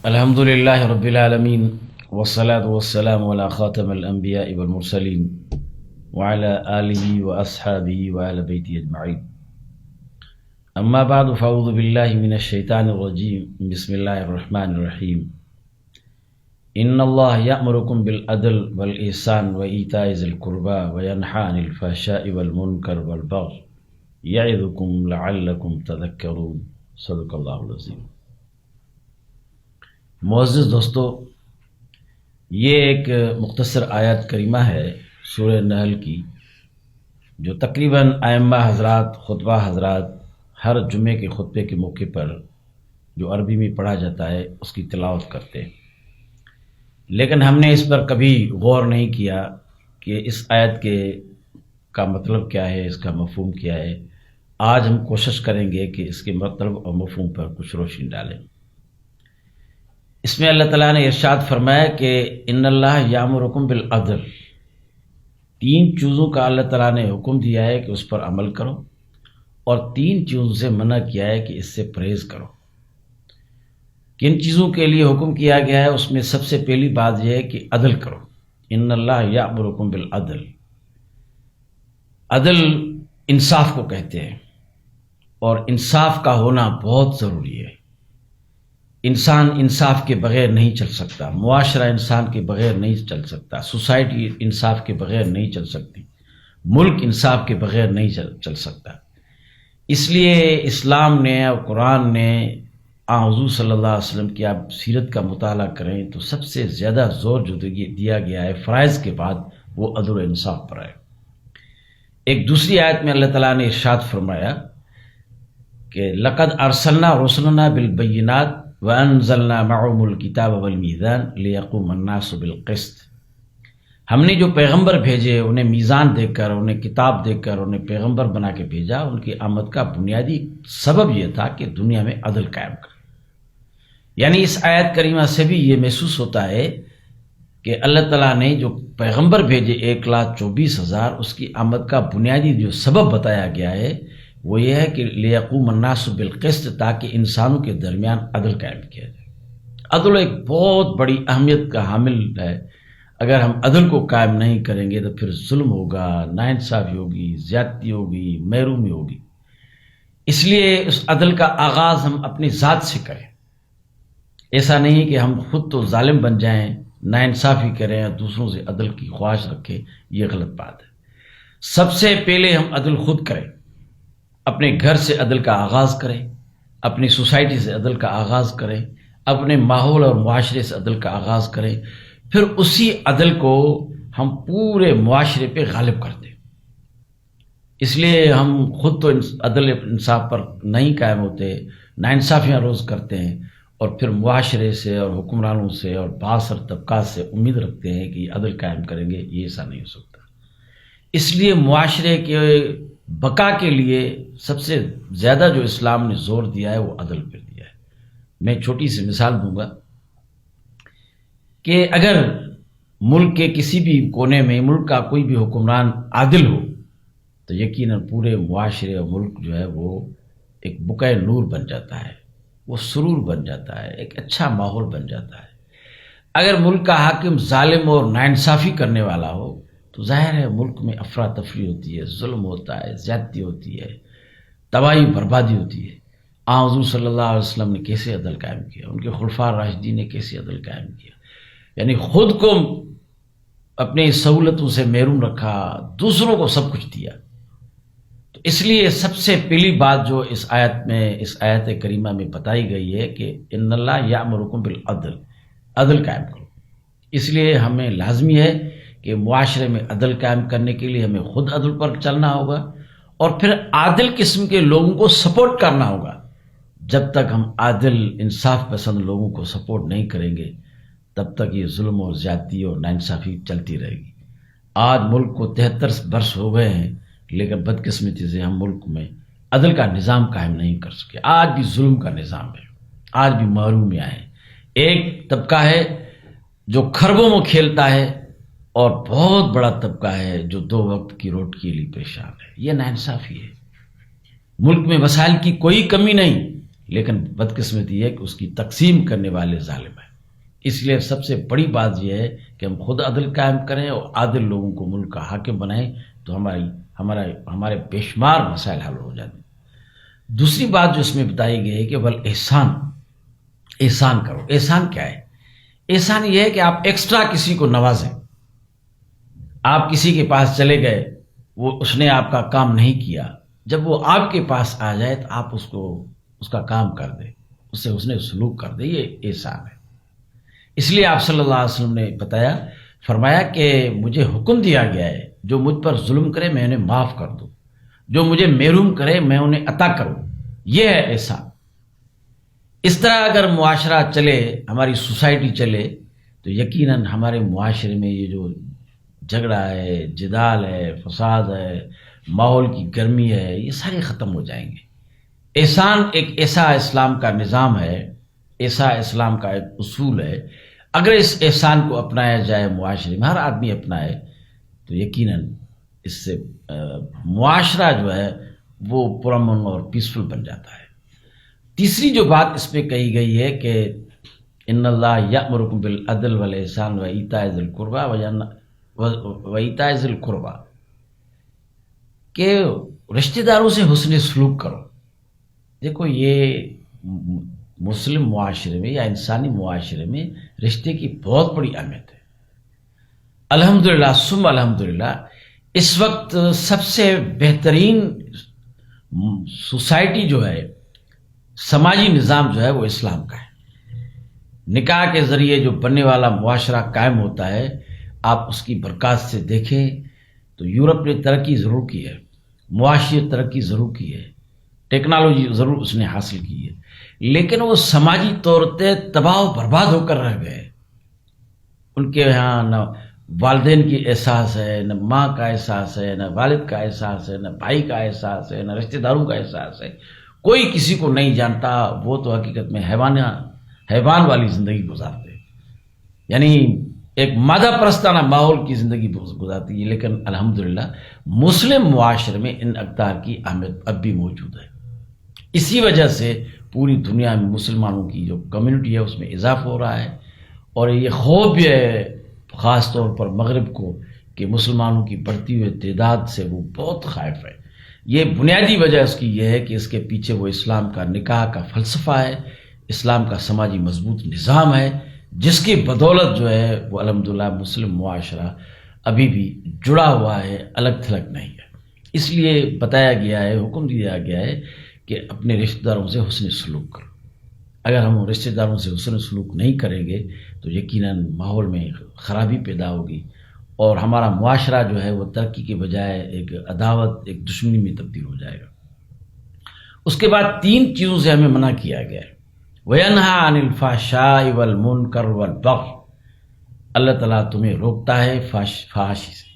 الحمد للہ رب العالمین والصلاة والسلام علی خاتم الانبیاء والمرسلین وعلی آلہ واصحابہ وآل بیتہ اجمعین اما بعد فاعوذ باللہ من الشیطان الرجیم بسم اللہ الرحمن الرحیم ان اللہ یأمرکم بالعدل والإحسان وإیتاء ذی القربى وینہی عن الفحشاء والمنکر والبغی یعظکم لعلکم تذکرون صدق اللہ العظیم۔ معزز دوستو، یہ ایک مختصر آیت کریمہ ہے سورہ نحل کی، جو تقریباً ائمہ حضرات، خطبہ حضرات ہر جمعے کے خطبے کے موقع پر جو عربی میں پڑھا جاتا ہے اس کی تلاوت کرتے ہیں، لیکن ہم نے اس پر کبھی غور نہیں کیا کہ اس آیت کا مطلب کیا ہے، اس کا مفہوم کیا ہے۔ آج ہم کوشش کریں گے کہ اس کے مطلب اور مفہوم پر کچھ روشنی ڈالیں۔ اس میں اللہ تعالیٰ نے ارشاد فرمایا کہ ان اللہ یامرکم بالعدل، تین چیزوں کا اللہ تعالیٰ نے حکم دیا ہے کہ اس پر عمل کرو، اور تین چیزوں سے منع کیا ہے کہ اس سے پرہیز کرو۔ کن چیزوں کے لیے حکم کیا گیا ہے؟ اس میں سب سے پہلی بات یہ ہے کہ عدل کرو۔ ان اللہ یامرکم بالعدل، عدل انصاف کو کہتے ہیں، اور انصاف کا ہونا بہت ضروری ہے۔ انسان انصاف کے بغیر نہیں چل سکتا، معاشرہ انسان کے بغیر نہیں چل سکتا، سوسائٹی انصاف کے بغیر نہیں چل سکتی، ملک انصاف کے بغیر نہیں چل سکتا۔ اس لیے اسلام نے اور قرآن نے حضور صلی اللہ علیہ وسلم کی آپ سیرت کا مطالعہ کریں تو سب سے زیادہ زور جو دیا گیا ہے فرائض کے بعد وہ عدل و انصاف پر ہے۔ ایک دوسری آیت میں اللہ تعالیٰ نے ارشاد فرمایا کہ لقد ارسلنا رسلنا بالبینات وَأَنزَلْنَا مَعَهُمُ الْكِتَابَ وَالْمِيزَانَ لِيَقُومَ النَّاسُ بِالْقِسْطِ، ہم نے جو پیغمبر بھیجے انہیں میزان دے کر، انہیں کتاب دے کر، انہیں پیغمبر بنا کے بھیجا۔ ان کی آمد کا بنیادی سبب یہ تھا کہ دنیا میں عدل قائم کرے۔ یعنی اس آیت کریمہ سے بھی یہ محسوس ہوتا ہے کہ اللہ تعالیٰ نے جو پیغمبر بھیجے 1,24,000، اس کی آمد کا بنیادی جو سبب بتایا گیا ہے وہ یہ ہے کہ لیقوم الناس بالقسط، تاکہ انسانوں کے درمیان عدل قائم کیا جائے۔ عدل ایک بہت بڑی اہمیت کا حامل ہے۔ اگر ہم عدل کو قائم نہیں کریں گے تو پھر ظلم ہوگا، ناانصافی ہوگی، زیادتی ہوگی، محرومی ہوگی۔ اس لیے اس عدل کا آغاز ہم اپنی ذات سے کریں۔ ایسا نہیں کہ ہم خود تو ظالم بن جائیں، ناانصافی کریں اور دوسروں سے عدل کی خواہش رکھیں، یہ غلط بات ہے۔ سب سے پہلے ہم عدل خود کریں، اپنے گھر سے عدل کا آغاز کریں، اپنی سوسائٹی سے عدل کا آغاز کریں، اپنے ماحول اور معاشرے سے عدل کا آغاز کریں، پھر اسی عدل کو ہم پورے معاشرے پہ غالب کر دیں۔ اس لیے ہم خود تو عدل انصاف پر نہیں قائم ہوتے، ناانصافیاں روز کرتے ہیں، اور پھر معاشرے سے اور حکمرانوں سے اور بااثر طبقات سے امید رکھتے ہیں کہ یہ عدل قائم کریں گے۔ یہ ایسا نہیں ہو سکتا۔ اس لیے معاشرے کے بقا کے لیے سب سے زیادہ جو اسلام نے زور دیا ہے وہ عدل پر دیا ہے۔ میں چھوٹی سی مثال دوں گا کہ اگر ملک کے کسی بھی کونے میں ملک کا کوئی بھی حکمران عادل ہو تو یقیناً پورے معاشرے اور ملک جو ہے وہ ایک بقع نور بن جاتا ہے، وہ سرور بن جاتا ہے، ایک اچھا ماحول بن جاتا ہے۔ اگر ملک کا حاکم ظالم اور ناانصافی کرنے والا ہو تو ظاہر ہے ملک میں افراتفری ہوتی ہے، ظلم ہوتا ہے، زیادتی ہوتی ہے، تباہی بربادی ہوتی ہے۔ حضور صلی اللہ علیہ وسلم نے کیسے عدل قائم کیا، ان کے خلفاء راشدین نے کیسے عدل قائم کیا، یعنی خود کو اپنی سہولتوں سے محروم رکھا، دوسروں کو سب کچھ دیا۔ تو اس لیے سب سے پہلی بات جو اس آیت کریمہ میں بتائی گئی ہے کہ ان اللہ یامرکم بالعدل، عدل قائم کرو۔ اس لیے ہمیں لازمی ہے کہ معاشرے میں عدل قائم کرنے کے لیے ہمیں خود عدل پر چلنا ہوگا، اور پھر عادل قسم کے لوگوں کو سپورٹ کرنا ہوگا۔ جب تک ہم عادل انصاف پسند لوگوں کو سپورٹ نہیں کریں گے تب تک یہ ظلم اور زیادتی اور ناانصافی چلتی رہے گی۔ آج ملک کو 73 برس ہو گئے ہیں، لیکن بدقسمتی سے ہم ملک میں عدل کا نظام قائم نہیں کر سکے۔ آج بھی ظلم کا نظام ہے، آج بھی محرومیاں ہیں۔ ایک طبقہ ہے جو کھربوں میں کھیلتا ہے، اور بہت بڑا طبقہ ہے جو 2 وقت کی روٹی کے لیے پریشان ہے۔ یہ ناانصافی ہے۔ ملک میں وسائل کی کوئی کمی نہیں، لیکن بدقسمتی ہے کہ اس کی تقسیم کرنے والے ظالم ہیں۔ اس لیے سب سے بڑی بات یہ ہے کہ ہم خود عدل قائم کریں اور عادل لوگوں کو ملک کا حاکم بنائیں، تو ہمارے بے شمار مسائل حل ہو جاتے ہیں۔ دوسری بات جو اس میں بتائی گئی ہے کہ بل احسان کرو۔ احسان کیا ہے؟ احسان یہ ہے کہ آپ ایکسٹرا کسی کو نوازیں۔ آپ کسی کے پاس چلے گئے، اس نے آپ کا کام نہیں کیا، جب وہ آپ کے پاس آ جائے تو آپ اس کا کام کر دیں، اس سے حسن سلوک کر دیں، یہ احسان ہے۔ اس لیے آپ صلی اللہ علیہ وسلم نے فرمایا کہ مجھے حکم دیا گیا ہے جو مجھ پر ظلم کرے میں انہیں معاف کر دوں، جو مجھے محروم کرے میں انہیں عطا کروں، یہ ہے احسان۔ اس طرح اگر معاشرہ چلے، ہماری سوسائٹی چلے، تو یقیناً ہمارے معاشرے میں یہ جو جھگڑا ہے، جدال ہے، فساد ہے، ماحول کی گرمی ہے، یہ سارے ختم ہو جائیں گے۔ احسان ایک ایسا اسلام کا نظام ہے، ایسا اسلام کا ایک اصول ہے، اگر اس احسان کو اپنایا جائے معاشرے میں، ہر آدمی اپنائے، تو یقیناً اس سے معاشرہ جو ہے وہ پرامن اور پیسفل بن جاتا ہے۔ تیسری جو بات اس پہ کہی گئی ہے کہ ان اللہ یأمرکم بالعدل والاحسان وایتاء ذی القربی، کہ رشتہ داروں سے حسن سلوک کرو۔ دیکھو، یہ مسلم معاشرے میں یا انسانی معاشرے میں رشتے کی بہت بڑی اہمیت ہے۔ الحمدللہ ثم الحمدللہ اس وقت سب سے بہترین سوسائٹی جو ہے، سماجی نظام جو ہے، وہ اسلام کا ہے۔ نکاح کے ذریعے جو بننے والا معاشرہ قائم ہوتا ہے، آپ اس کی برکات سے دیکھیں تو یورپ نے ترقی ضرور کی ہے، معاشی ترقی ضرور کی ہے، ٹیکنالوجی ضرور اس نے حاصل کی ہے، لیکن وہ سماجی طور پہ تباہ و برباد ہو کر رہ گئے۔ ان کے یہاں نہ والدین کی احساس ہے، نہ ماں کا احساس ہے، نہ والد کا احساس ہے، نہ بھائی کا احساس ہے، نہ رشتہ داروں کا احساس ہے، کوئی کسی کو نہیں جانتا۔ وہ تو حقیقت میں حیوان والی زندگی گزارتے ہیں، یعنی ایک مادہ پرستانہ ماحول کی زندگی گزارتی ہے۔ لیکن الحمدللہ مسلم معاشرے میں ان اقدار کی اہمیت اب بھی موجود ہے۔ اسی وجہ سے پوری دنیا میں مسلمانوں کی جو کمیونٹی ہے اس میں اضافہ ہو رہا ہے، اور یہ خوف بھی ہے خاص طور پر مغرب کو کہ مسلمانوں کی بڑھتی ہوئی تعداد سے وہ بہت خائف ہے۔ یہ بنیادی وجہ اس کی یہ ہے کہ اس کے پیچھے وہ اسلام کا نکاح کا فلسفہ ہے، اسلام کا سماجی مضبوط نظام ہے، جس کی بدولت جو ہے وہ الحمدللہ مسلم معاشرہ ابھی بھی جڑا ہوا ہے، الگ تھلگ نہیں ہے۔ اس لیے بتایا گیا ہے، حکم دیا گیا ہے کہ اپنے رشتہ داروں سے حسن سلوک کرو۔ اگر ہم رشتہ داروں سے حسن سلوک نہیں کریں گے تو یقیناً ماحول میں خرابی پیدا ہوگی، اور ہمارا معاشرہ جو ہے وہ ترقی کے بجائے ایک عداوت، ایک دشمنی میں تبدیل ہو جائے گا۔ اس کے بعد 3 چیزوں سے ہمیں منع کیا گیا ہے۔ وَيَنْهَا عَنِ الْفَحْشَاءِ وَالْمُنْكَرِ وَالْبَغْيِ، اللہ تعالیٰ تمہیں روکتا ہے فحاشی سے۔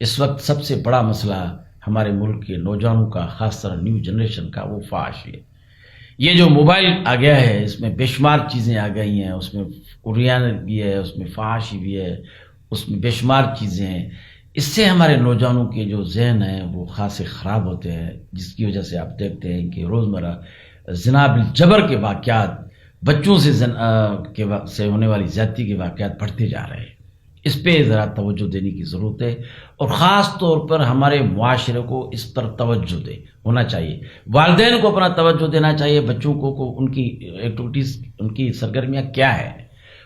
اس وقت سب سے بڑا مسئلہ ہمارے ملک کے نوجوانوں کا، خاص طرح نیو جنریشن کا، وہ فحاشی ہے۔ یہ جو موبائل آ گیا ہے، اس میں بے شمار چیزیں آ گئی ہیں، اس میں عریان بھی ہے، اس میں فحاشی بھی ہے، اس میں بے شمار چیزیں ہیں۔ اس سے ہمارے نوجوانوں کے جو ذہن ہیں وہ خاصے خراب ہوتے ہیں، جس کی وجہ سے آپ دیکھتے ہیں کہ روزمرہ زنا بالجبر کے واقعات، بچوں سے ہونے والی زیادتی کے واقعات بڑھتے جا رہے ہیں۔ اس پہ ذرا توجہ دینے کی ضرورت ہے، اور خاص طور پر ہمارے معاشرے کو اس پر توجہ ہونا چاہیے۔ والدین کو اپنا توجہ دینا چاہیے، بچوں کو ان کی ایکٹیویٹیز، ان کی سرگرمیاں کیا ہیں،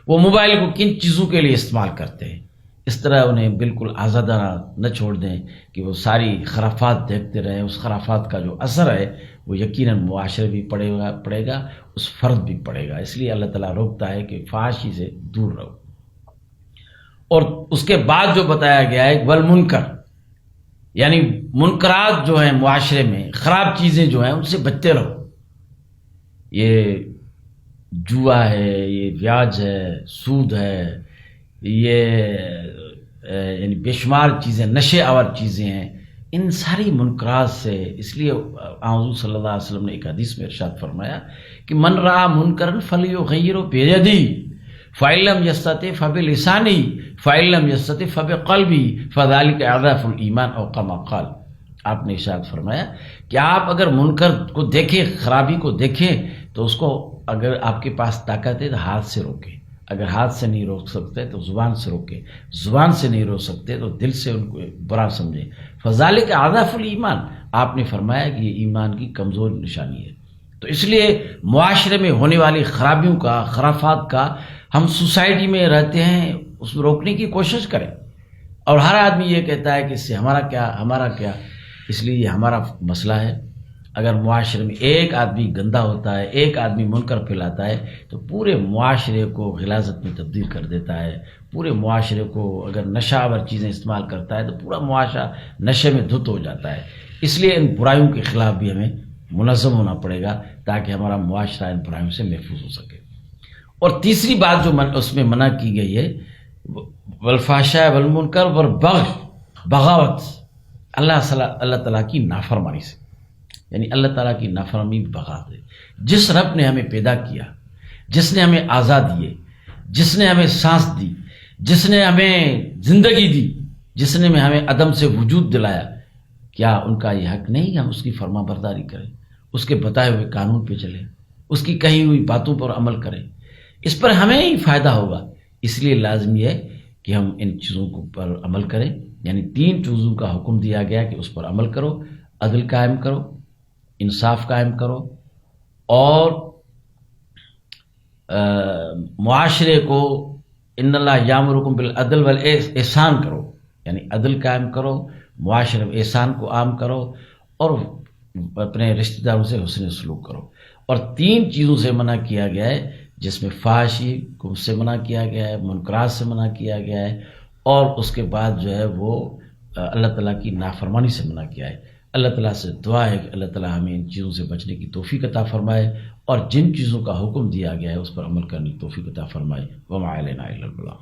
وہ موبائل کو کن چیزوں کے لیے استعمال کرتے ہیں۔ اس طرح انہیں بالکل آزادانہ نہ چھوڑ دیں کہ وہ ساری خرافات دیکھتے رہیں۔ اس خرافات کا جو اثر ہے وہ یقیناً معاشرے بھی پڑے گا، اس فرد بھی پڑے گا۔ اس لیے اللہ تعالیٰ روکتا ہے کہ فحاشی سے دور رہو۔ اور اس کے بعد جو بتایا گیا ہے والمنکر، یعنی منکرات جو ہیں معاشرے میں، خراب چیزیں جو ہیں ان سے بچتے رہو۔ یہ جوا ہے، یہ بیاج ہے، سود ہے، یہ یعنی بے شمار چیزیں، نشے آور چیزیں ہیں، ان ساری منکرات سے۔ اس لیے حضور صلی اللہ علیہ وسلم نے ایک حدیث میں ارشاد فرمایا کہ من رأى منکرا فلیغیرہ بیدہ فإن لم يستطع فبلسانہ فإن لم يستطع فبقلبہ فذلک اضعف الایمان او کما قال۔ آپ نے ارشاد فرمایا کہ آپ اگر منکر کو دیکھیں، خرابی کو دیکھیں تو اس کو اگر آپ کے پاس طاقت ہے تو ہاتھ سے روکیں، اگر ہاتھ سے نہیں روک سکتے تو زبان سے روکیں، زبان سے نہیں روک سکتے تو دل سے ان کو برا سمجھیں۔ فذالک اضعف الایمان، آپ نے فرمایا کہ یہ ایمان کی کمزور نشانی ہے۔ تو اس لیے معاشرے میں ہونے والی خرابیوں کا، خرافات کا ہم سوسائٹی میں رہتے ہیں اس میں روکنے کی کوشش کریں۔ اور ہر آدمی یہ کہتا ہے کہ اس سے ہمارا کیا، اس لیے یہ ہمارا مسئلہ ہے۔ اگر معاشرے میں ایک آدمی گندا ہوتا ہے، ایک آدمی منکر پھیلاتا ہے تو پورے معاشرے کو غلاظت میں تبدیل کر دیتا ہے، پورے معاشرے کو، اگر نشہ آور چیزیں استعمال کرتا ہے تو پورا معاشرہ نشے میں دھت ہو جاتا ہے۔ اس لیے ان برائیوں کے خلاف بھی ہمیں منظم ہونا پڑے گا تاکہ ہمارا معاشرہ ان برائیوں سے محفوظ ہو سکے۔ اور تیسری بات جو اس میں منع کی گئی ہے، والفحشاء والمنکر والبغی، بغاوت، اللہ تعالیٰ کی نافرمانی سے، یعنی اللہ تعالیٰ کی نافرمانی بغاوت ہے۔ جس رب نے ہمیں پیدا کیا، جس نے ہمیں آزاد دیے، جس نے ہمیں سانس دی، جس نے ہمیں زندگی دی، جس نے ہمیں عدم سے وجود دلایا، کیا ان کا یہ حق نہیں کہ ہم اس کی فرما برداری کریں، اس کے بتائے ہوئے قانون پہ چلیں، اس کی کہی ہوئی باتوں پر عمل کریں؟ اس پر ہمیں ہی فائدہ ہوگا۔ اس لیے لازمی ہے کہ ہم ان چیزوں پر عمل کریں، یعنی 3 چیزوں کا حکم دیا گیا کہ اس پر عمل کرو، عدل قائم کرو، انصاف قائم کرو، اور معاشرے کو ان اللہ یامرکم بالعدل والاحسان کرو، یعنی عدل قائم کرو، معاشرے میں احسان کو عام کرو، اور اپنے رشتہ داروں سے حسن سلوک کرو۔ اور 3 چیزوں سے منع کیا گیا ہے، جس میں فحاشی کو سے منع کیا گیا ہے، منکرات سے منع کیا گیا ہے، اور اس کے بعد جو ہے وہ اللہ تعالیٰ کی نافرمانی سے منع کیا ہے۔ اللہ تعالیٰ سے دعا ہے کہ اللہ تعالیٰ ہمیں ان چیزوں سے بچنے کی توفیق عطا فرمائے، اور جن چیزوں کا حکم دیا گیا ہے اس پر عمل کرنے کی توفیق عطا فرمائے۔ وما علینا الا البلاغ۔